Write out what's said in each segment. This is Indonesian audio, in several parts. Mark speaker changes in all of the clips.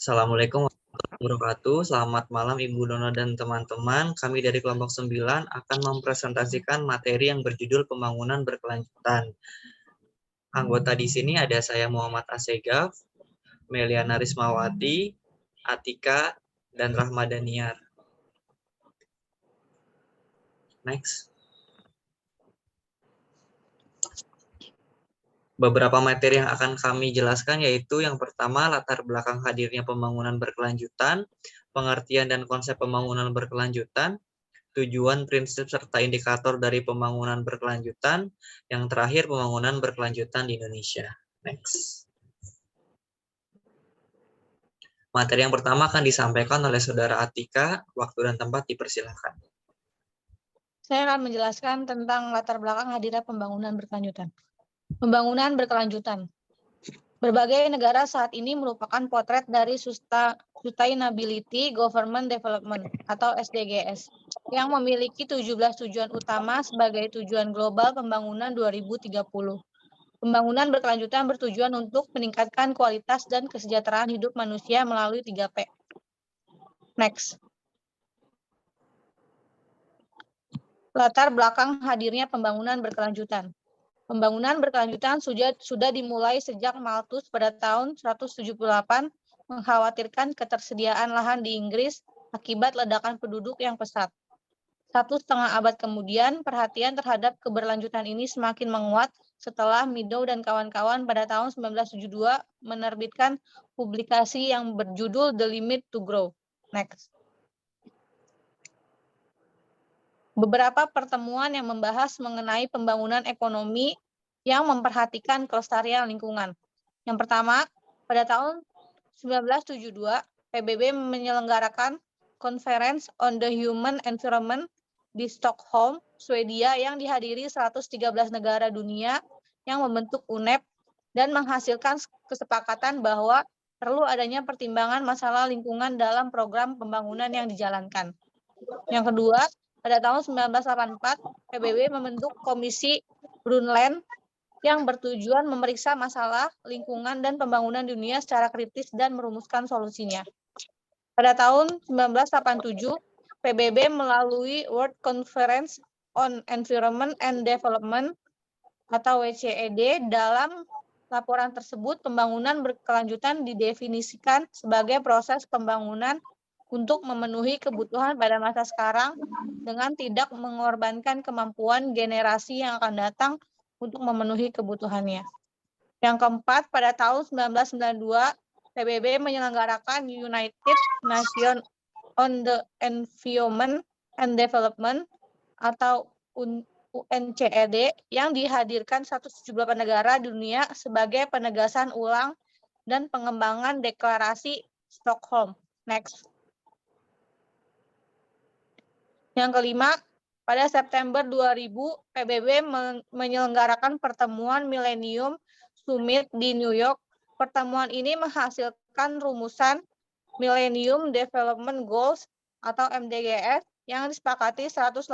Speaker 1: Assalamualaikum warahmatullahi wabarakatuh. Selamat malam Ibu Dono dan teman-teman. Kami dari kelompok 9 akan mempresentasikan materi yang berjudul pembangunan berkelanjutan. Anggota di sini ada saya Muhammad Asegaf, Meliana Rismawati, Atika, dan Rahmadaniar. Next. Beberapa materi yang akan kami jelaskan yaitu yang pertama, latar belakang hadirnya pembangunan berkelanjutan, pengertian dan konsep pembangunan berkelanjutan, tujuan, prinsip, serta indikator dari pembangunan berkelanjutan, yang terakhir pembangunan berkelanjutan di Indonesia. Next. Materi yang pertama akan disampaikan oleh Saudara Atika, waktu dan tempat dipersilakan.
Speaker 2: Saya akan menjelaskan tentang latar belakang hadirnya pembangunan berkelanjutan. Pembangunan berkelanjutan. Berbagai negara saat ini merupakan potret dari Sustainability Government Development atau SDGs yang memiliki 17 tujuan utama sebagai tujuan global pembangunan 2030. Pembangunan berkelanjutan bertujuan untuk meningkatkan kualitas dan kesejahteraan hidup manusia melalui 3P. Next. Latar belakang hadirnya pembangunan berkelanjutan. Pembangunan berkelanjutan sudah dimulai sejak Malthus pada tahun 178 mengkhawatirkan ketersediaan lahan di Inggris akibat ledakan penduduk yang pesat. 1,5 abad kemudian, perhatian terhadap keberlanjutan ini semakin menguat setelah Meadow dan kawan-kawan pada tahun 1972 menerbitkan publikasi yang berjudul The Limit to Grow. Next. Beberapa pertemuan yang membahas mengenai pembangunan ekonomi yang memperhatikan kelestarian lingkungan. Yang pertama, pada tahun 1972, PBB menyelenggarakan Conference on the Human Environment di Stockholm, Swedia yang dihadiri 113 negara dunia yang membentuk UNEP dan menghasilkan kesepakatan bahwa perlu adanya pertimbangan masalah lingkungan dalam program pembangunan yang dijalankan. Yang kedua, pada tahun 1984, PBB membentuk Komisi Brundtland yang bertujuan memeriksa masalah lingkungan dan pembangunan dunia secara kritis dan merumuskan solusinya. Pada tahun 1987, PBB melalui World Conference on Environment and Development atau WCED. Dalam laporan tersebut, pembangunan berkelanjutan didefinisikan sebagai proses pembangunan untuk memenuhi kebutuhan pada masa sekarang dengan tidak mengorbankan kemampuan generasi yang akan datang untuk memenuhi kebutuhannya. Yang keempat, pada tahun 1992, PBB menyelenggarakan United Nations on the Environment and Development atau UNCED yang dihadirkan 178 negara dunia sebagai penegasan ulang dan pengembangan deklarasi Stockholm. Next. Yang kelima, pada September 2000, PBB menyelenggarakan pertemuan Millennium Summit di New York. Pertemuan ini menghasilkan rumusan Millennium Development Goals atau MDGs yang disepakati 189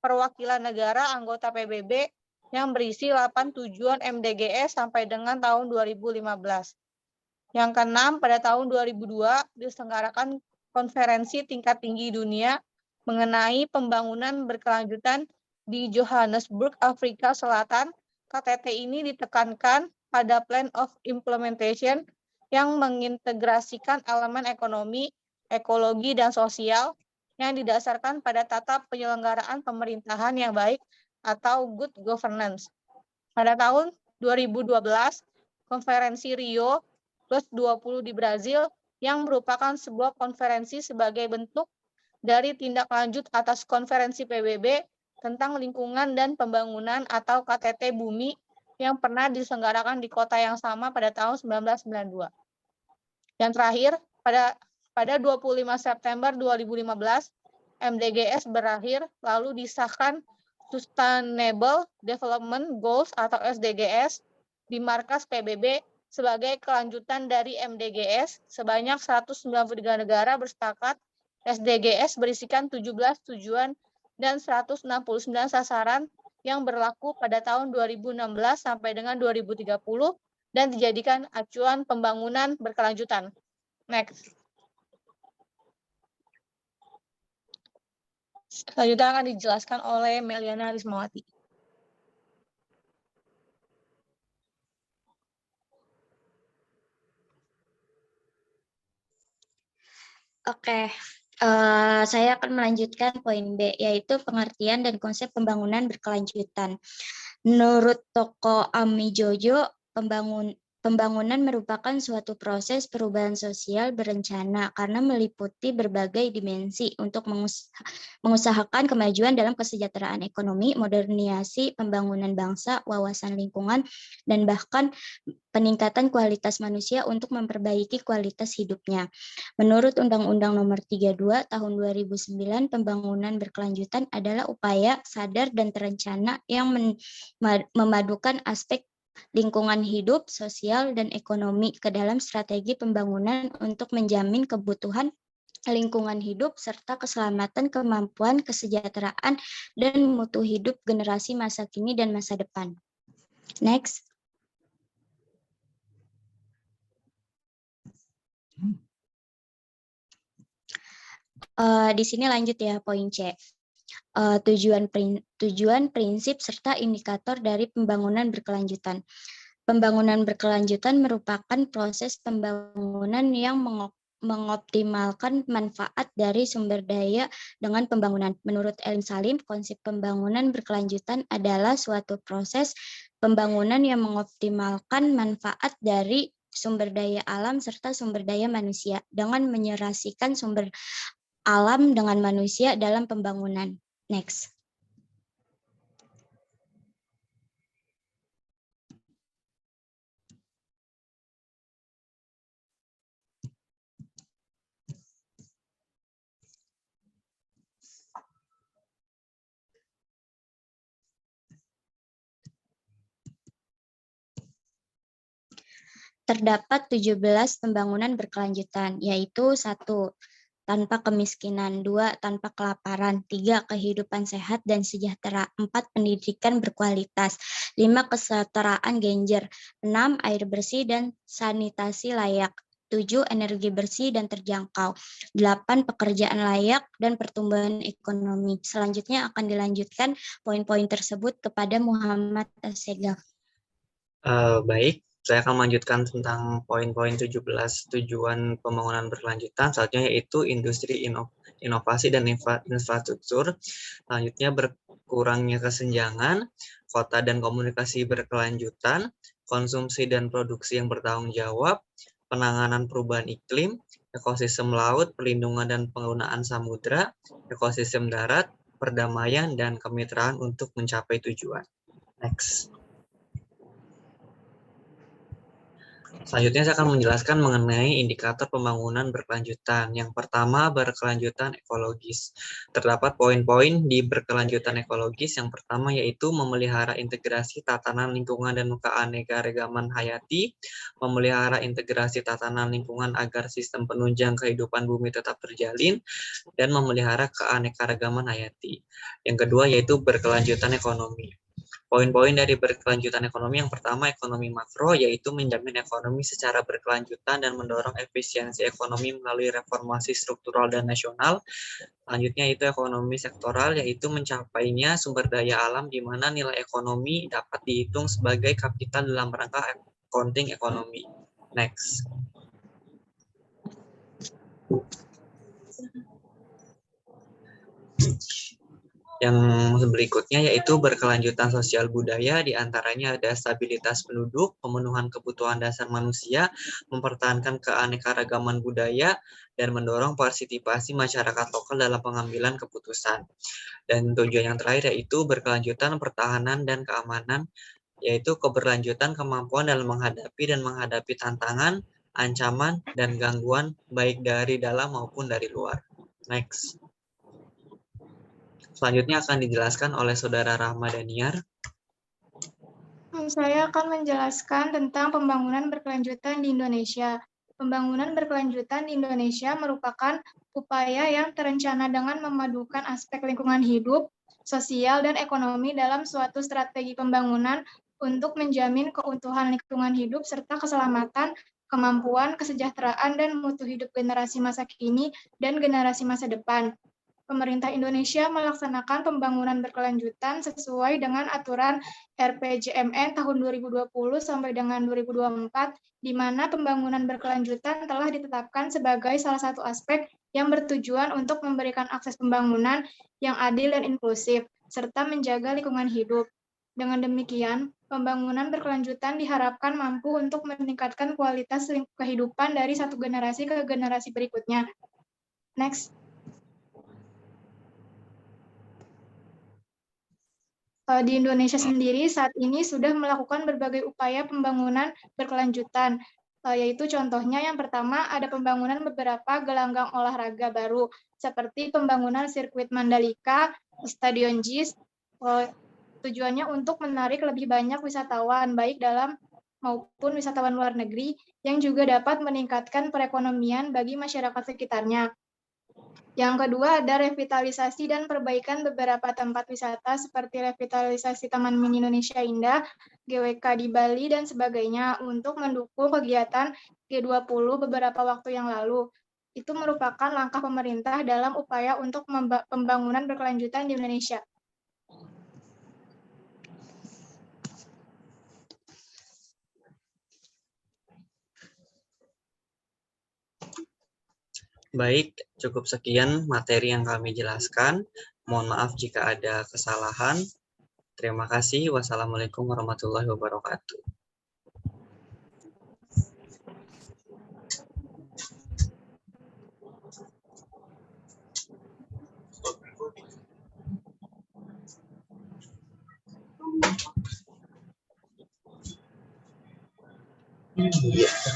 Speaker 2: perwakilan negara anggota PBB yang berisi 8 tujuan MDGs sampai dengan tahun 2015. Yang keenam, pada tahun 2002 diselenggarakan konferensi tingkat tinggi dunia mengenai pembangunan berkelanjutan di Johannesburg, Afrika Selatan. KTT ini ditekankan pada Plan of Implementation yang mengintegrasikan elemen ekonomi, ekologi, dan sosial yang didasarkan pada tata penyelenggaraan pemerintahan yang baik atau good governance. Pada tahun 2012, konferensi Rio +20 di Brazil yang merupakan sebuah konferensi sebagai bentuk dari tindak lanjut atas konferensi PBB tentang lingkungan dan pembangunan atau KTT Bumi yang pernah diselenggarakan di kota yang sama pada tahun 1992. Yang terakhir, pada 25 September 2015, MDGs berakhir lalu disahkan Sustainable Development Goals atau SDGs di markas PBB sebagai kelanjutan dari MDGs. Sebanyak 193 negara bersepakat. SDGs berisikan 17 tujuan dan 169 sasaran yang berlaku pada tahun 2016 sampai dengan 2030 dan dijadikan acuan pembangunan berkelanjutan. Next. Selanjutnya akan dijelaskan oleh Meliana Rismawati.
Speaker 3: Oke, saya akan melanjutkan poin B, yaitu pengertian dan konsep pembangunan berkelanjutan. Menurut tokoh Ami Jojo, pembangunan merupakan suatu proses perubahan sosial berencana karena meliputi berbagai dimensi untuk mengusahakan kemajuan dalam kesejahteraan ekonomi, modernisasi pembangunan bangsa, wawasan lingkungan, dan bahkan peningkatan kualitas manusia untuk memperbaiki kualitas hidupnya. Menurut Undang-Undang Nomor 32 Tahun 2009, pembangunan berkelanjutan adalah upaya sadar dan terencana yang memadukan aspek lingkungan hidup, sosial, dan ekonomi ke dalam strategi pembangunan untuk menjamin kebutuhan lingkungan hidup serta keselamatan, kemampuan, kesejahteraan, dan mutu hidup generasi masa kini dan masa depan. Next. Di sini lanjut ya poin C. Tujuan, prinsip, serta indikator dari pembangunan berkelanjutan. Pembangunan berkelanjutan merupakan proses pembangunan yang mengoptimalkan manfaat dari sumber daya dengan pembangunan. Menurut Elin Salim, konsep pembangunan berkelanjutan adalah suatu proses pembangunan yang mengoptimalkan manfaat dari sumber daya alam serta sumber daya manusia dengan menyerasikan sumber alam dengan manusia dalam pembangunan. Next. Terdapat 17 pembangunan berkelanjutan, yaitu 1. Tanpa kemiskinan, 2. Tanpa kelaparan, 3. Kehidupan sehat dan sejahtera, 4. Pendidikan berkualitas, 5. Kesetaraan gender, 6. Air bersih dan sanitasi layak, 7. Energi bersih dan terjangkau, 8. Pekerjaan layak dan pertumbuhan ekonomi. Selanjutnya akan dilanjutkan poin-poin tersebut kepada Muhammad Assegaf.
Speaker 1: Baik. Saya akan melanjutkan tentang poin-poin 17 tujuan pembangunan berkelanjutan. Selanjutnya yaitu industri inovasi dan infrastruktur. Selanjutnya berkurangnya kesenjangan, kota dan komunikasi berkelanjutan, konsumsi dan produksi yang bertanggung jawab, penanganan perubahan iklim, ekosistem laut, perlindungan dan penggunaan samudra, ekosistem darat, perdamaian, dan kemitraan untuk mencapai tujuan. Next. Selanjutnya saya akan menjelaskan mengenai indikator pembangunan berkelanjutan. Yang pertama, berkelanjutan ekologis. Terdapat poin-poin di berkelanjutan ekologis. Yang pertama yaitu memelihara integrasi tatanan lingkungan dan keanekaragaman hayati, memelihara integrasi tatanan lingkungan agar sistem penunjang kehidupan bumi tetap terjalin, dan memelihara keanekaragaman hayati. Yang kedua yaitu berkelanjutan ekonomi. Poin-poin dari berkelanjutan ekonomi yang pertama ekonomi makro, yaitu menjamin ekonomi secara berkelanjutan dan mendorong efisiensi ekonomi melalui reformasi struktural dan nasional. Selanjutnya itu ekonomi sektoral, yaitu mencapainya sumber daya alam di mana nilai ekonomi dapat dihitung sebagai kapital dalam rangka accounting ekonomi. Next. Yang berikutnya yaitu berkelanjutan sosial budaya, diantaranya ada stabilitas penduduk, pemenuhan kebutuhan dasar manusia, mempertahankan keanekaragaman budaya, dan mendorong partisipasi masyarakat lokal dalam pengambilan keputusan. Dan tujuan yang terakhir yaitu berkelanjutan pertahanan dan keamanan, yaitu keberlanjutan kemampuan dalam menghadapi tantangan, ancaman, dan gangguan baik dari dalam maupun dari luar. Next. Selanjutnya akan dijelaskan oleh Saudara Rahma Daniar.
Speaker 4: Saya akan menjelaskan tentang pembangunan berkelanjutan di Indonesia. Pembangunan berkelanjutan di Indonesia merupakan upaya yang terencana dengan memadukan aspek lingkungan hidup, sosial, dan ekonomi dalam suatu strategi pembangunan untuk menjamin keutuhan lingkungan hidup serta keselamatan, kemampuan, kesejahteraan, dan mutu hidup generasi masa kini dan generasi masa depan. Pemerintah Indonesia melaksanakan pembangunan berkelanjutan sesuai dengan aturan RPJMN tahun 2020 sampai dengan 2024, di mana pembangunan berkelanjutan telah ditetapkan sebagai salah satu aspek yang bertujuan untuk memberikan akses pembangunan yang adil dan inklusif, serta menjaga lingkungan hidup. Dengan demikian, pembangunan berkelanjutan diharapkan mampu untuk meningkatkan kualitas kehidupan dari satu generasi ke generasi berikutnya. Next. Di Indonesia sendiri saat ini sudah melakukan berbagai upaya pembangunan berkelanjutan, yaitu contohnya yang pertama ada pembangunan beberapa gelanggang olahraga baru, seperti pembangunan sirkuit Mandalika, Stadion JIS, tujuannya untuk menarik lebih banyak wisatawan, baik dalam maupun wisatawan luar negeri, yang juga dapat meningkatkan perekonomian bagi masyarakat sekitarnya. Yang kedua ada revitalisasi dan perbaikan beberapa tempat wisata seperti revitalisasi Taman Mini Indonesia Indah, GWK di Bali, dan sebagainya untuk mendukung kegiatan G20 beberapa waktu yang lalu. Itu merupakan langkah pemerintah dalam upaya untuk pembangunan berkelanjutan di Indonesia.
Speaker 1: Baik, cukup sekian materi yang kami jelaskan. Mohon maaf jika ada kesalahan. Terima kasih. Wassalamualaikum warahmatullahi wabarakatuh.